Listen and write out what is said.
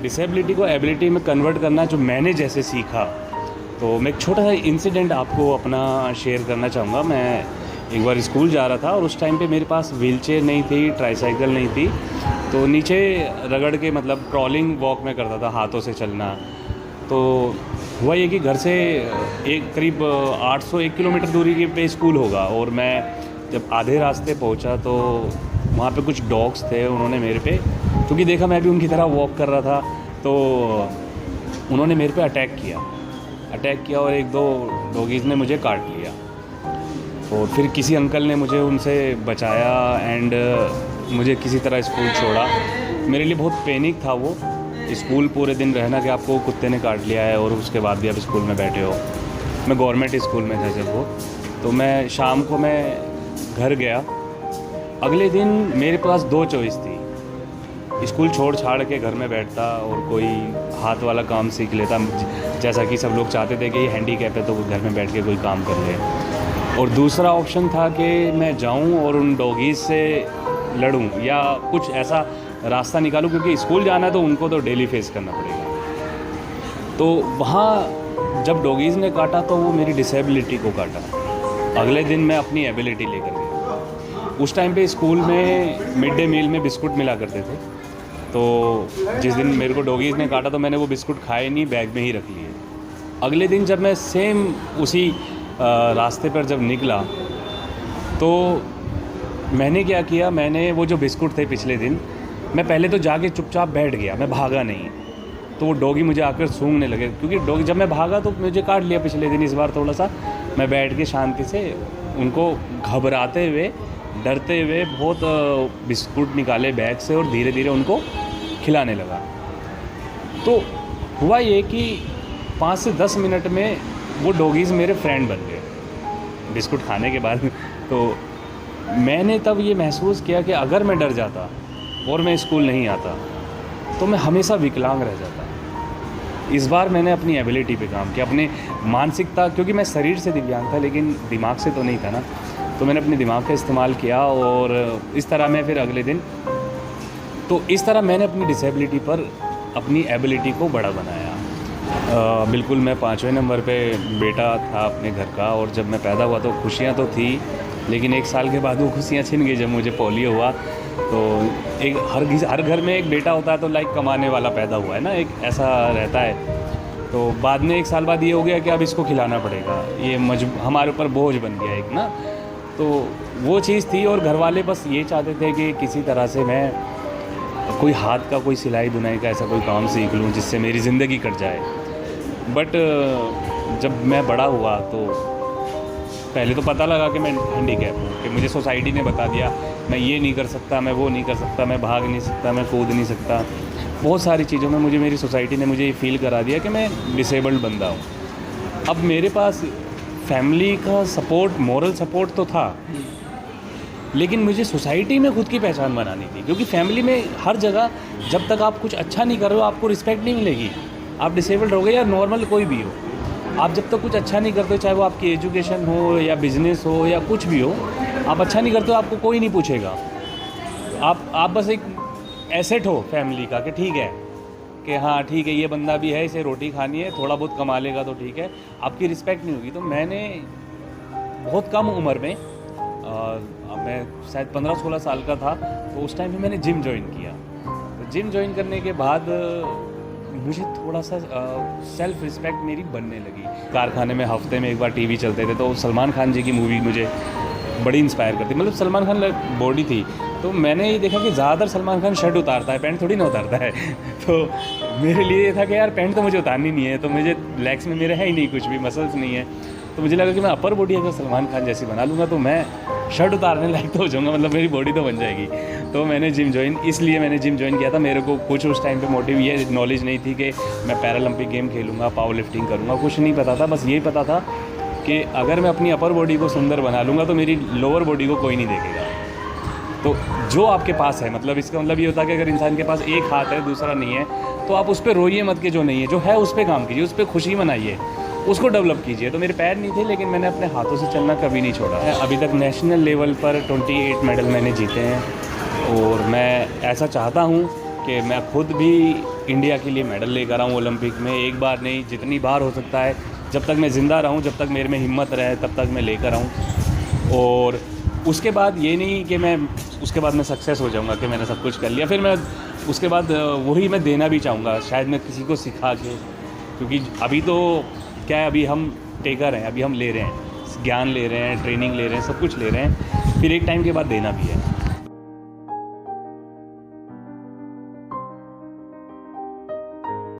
Disability को ability में convert करना जो मैंने जैसे सीखा, तो मैं एक छोटा सा इंसिडेंट आपको अपना शेयर करना चाहूँगा। मैं एक बार स्कूल जा रहा था और उस टाइम पे मेरे पास व्हीलचेयर नहीं थी, ट्राईसाइकिल नहीं थी, तो नीचे रगड़ के मतलब क्रॉलिंग वॉक में करता था, हाथों से चलना। तो हुआ ये कि घर से एक करीब 801 किलोमीटर दूरी के पे स्कूल होगा, और मैं जब आधे रास्ते पहुंचा तो वहाँ पे कुछ डॉग्स थे। उन्होंने मेरे पे, क्योंकि देखा मैं भी उनकी तरह वॉक कर रहा था, तो उन्होंने मेरे पे अटैक किया और एक दो डॉगीज़ ने मुझे काट लिया। और फिर किसी अंकल ने मुझे उनसे बचाया एंड मुझे किसी तरह स्कूल छोड़ा। मेरे लिए बहुत पैनिक था वो स्कूल पूरे दिन रहना कि आपको कुत्ते ने काट लिया है और उसके बाद भी आप स्कूल में बैठे हो। मैं गवर्नमेंट स्कूल में था जब वो, तो मैं शाम को मैं घर गया। अगले दिन मेरे पास दो चॉइस थी, स्कूल छोड़ छाड़ के घर में बैठता और कोई हाथ वाला काम सीख लेता, जैसा कि सब लोग चाहते थे कि ये हैंडीकैप है तो घर में बैठ के कोई काम कर ले। और दूसरा ऑप्शन था कि मैं जाऊं और उन डॉगीज़ से लड़ूं या कुछ ऐसा रास्ता निकालूं, क्योंकि स्कूल जाना है तो उनको तो डेली फेस करना पड़ेगा। तो वहाँ जब डॉगीज़ ने काटा तो वो मेरी डिसेबिलिटी को काटा। अगले दिन मैं अपनी एबिलिटी लेकर गया। उस टाइम पे स्कूल में मिड डे मील में बिस्कुट मिला करते थे, तो जिस दिन मेरे को डॉगीज़ ने काटा तो मैंने वो बिस्कुट खाए नहीं, बैग में ही रख लिए। अगले दिन जब मैं सेम उसी रास्ते पर जब निकला तो मैंने क्या किया, मैंने वो जो बिस्कुट थे पिछले दिन, मैं पहले तो जाके चुपचाप बैठ गया, मैं भागा नहीं। तो वो डॉगी मुझे आकर सूंघने लगे, क्योंकि डॉगी जब मैं भागा तो मुझे काट लिया पिछले दिन। इस बार थोड़ा सा मैं बैठ के शांति से उनको घबराते हुए, डरते हुए बहुत बिस्कुट निकाले बैग से और धीरे धीरे उनको खिलाने लगा। तो हुआ ये कि 5 से 10 मिनट में वो डॉगीज़ मेरे फ्रेंड बन गए बिस्कुट खाने के बाद। तो मैंने तब ये महसूस किया कि अगर मैं डर जाता और मैं स्कूल नहीं आता तो मैं हमेशा विकलांग रह जाता। इस बार मैंने अपनी एबिलिटी पे काम किया, अपने मानसिकता, क्योंकि मैं शरीर से दिव्यांग था लेकिन दिमाग से तो नहीं था ना, तो मैंने अपने दिमाग का इस्तेमाल किया और इस तरह मैं फिर अगले दिन, तो इस तरह मैंने अपनी डिसेबिलिटी पर अपनी एबिलिटी को बड़ा बनाया। बिल्कुल मैं 5वें नंबर पे बेटा था अपने घर का, और जब मैं पैदा हुआ तो खुशियाँ तो थी, लेकिन 1 साल के बाद वो खुशियाँ छिन गई जब मुझे पोलियो हुआ। तो एक हर घर में एक बेटा होता है तो लाइक कमाने वाला पैदा हुआ है ना, एक ऐसा रहता है। तो बाद में 1 साल बाद ये हो गया कि अब इसको खिलाना पड़ेगा, ये हमारे ऊपर बोझ बन गया एक ना। तो वो चीज़ थी, और घर वाले बस ये चाहते थे कि किसी तरह से मैं कोई हाथ का, कोई सिलाई बुनाई का ऐसा कोई काम सीख लूँ जिससे मेरी ज़िंदगी कट जाए। बट जब मैं बड़ा हुआ तो पहले तो पता लगा कि मैं हैंडीकैप हूँ, कि मुझे सोसाइटी ने बता दिया मैं ये नहीं कर सकता, मैं वो नहीं कर सकता, मैं भाग नहीं सकता, मैं कूद नहीं सकता। बहुत सारी चीज़ों में मुझे मेरी सोसाइटी ने मुझे ये फ़ील करा दिया कि मैं डिसेबल्ड बंदा हूँ। अब मेरे पास फैमिली का सपोर्ट, मॉरल सपोर्ट तो था, लेकिन मुझे सोसाइटी में खुद की पहचान बनानी थी, क्योंकि फैमिली में हर जगह जब तक आप कुछ अच्छा नहीं कर रहे हो आपको रिस्पेक्ट नहीं मिलेगी। आप डिसेबल्ड हो गए या नॉर्मल कोई भी हो, आप जब तक कुछ अच्छा नहीं करते हो, चाहे वो आपकी एजुकेशन हो या बिज़नेस हो या कुछ भी हो, आप अच्छा नहीं करते हो आपको कोई नहीं पूछेगा। आप बस एक एसेट हो फैमिली का, कि ठीक है कि हाँ ठीक है ये बंदा भी है, इसे रोटी खानी है, थोड़ा बहुत कमा लेगा तो ठीक है, आपकी रिस्पेक्ट नहीं होगी। तो मैंने बहुत कम उम्र में, मैं शायद 15-16 साल का था, तो उस टाइम में मैंने जिम ज्वाइन किया। तो जिम ज्वाइन करने के बाद मुझे थोड़ा सा सेल्फ रिस्पेक्ट मेरी बनने लगी। कारखाने में हफ्ते में एक बार टीवी चलते थे, तो सलमान खान जी की मूवी मुझे बड़ी इंस्पायर करती, मतलब सलमान खान बॉडी थी, तो मैंने ये देखा कि ज़्यादातर सलमान खान शर्ट उतारता है, पैंट थोड़ी ना उतारता है। तो मेरे लिए ये था कि यार पैंट तो मुझे उतारनी नहीं है, तो मुझे लेग्स में मेरे है ही नहीं, कुछ भी मसल्स नहीं है। तो मुझे लगा कि मैं अपर बॉडी अगर सलमान खान जैसी बना लूँगा तो मैं शर्ट उतारने लायक तो हो जाऊँगा, मतलब मेरी बॉडी तो बन जाएगी। तो मैंने जिम ज्वाइन, इसलिए मैंने जिम ज्वाइन किया था। मेरे को कुछ उस टाइम पे मोटिव, ये नॉलेज नहीं थी कि मैं पैरालंपिक गेम खेलूँगा, पावर लिफ्टिंग करूँगा, कुछ नहीं पता था। बस यही पता था कि अगर मैं अपनी अपर बॉडी को सुंदर बना लूँगा तो मेरी लोअर बॉडी को कोई नहीं देखेगा। तो जो आपके पास है, मतलब इसका मतलब ये होता है कि अगर इंसान के पास एक हाथ है दूसरा नहीं है, तो आप उस पर रोइए मत कि जो नहीं है, जो है उस पर काम कीजिए, उस पर खुशी मनाइए, उसको डेवलप कीजिए। तो मेरे पैर नहीं थे, लेकिन मैंने अपने हाथों से चलना कभी नहीं छोड़ा। अभी तक नेशनल लेवल पर 28 मेडल मैंने जीते हैं, और मैं ऐसा चाहता हूँ कि मैं खुद भी इंडिया के लिए मेडल लेकर आऊँ ओलंपिक में, एक बार नहीं जितनी बार हो सकता है, जब तक मैं ज़िंदा रहूँ, जब तक मेरे में हिम्मत रहे तब तक मैं लेकर आऊँ। और उसके बाद ये नहीं कि मैं उसके बाद मैं सक्सेस हो जाऊँगा कि मैंने सब कुछ कर लिया, फिर मैं उसके बाद वही मैं देना भी चाहूँगा, शायद मैं किसी को सिखा के, क्योंकि अभी तो क्या है, अभी हम टेकर हैं, अभी हम ले रहे हैं, ज्ञान ले रहे हैं, ट्रेनिंग ले रहे हैं, सब कुछ ले रहे हैं, फिर एक टाइम के बाद देना भी है।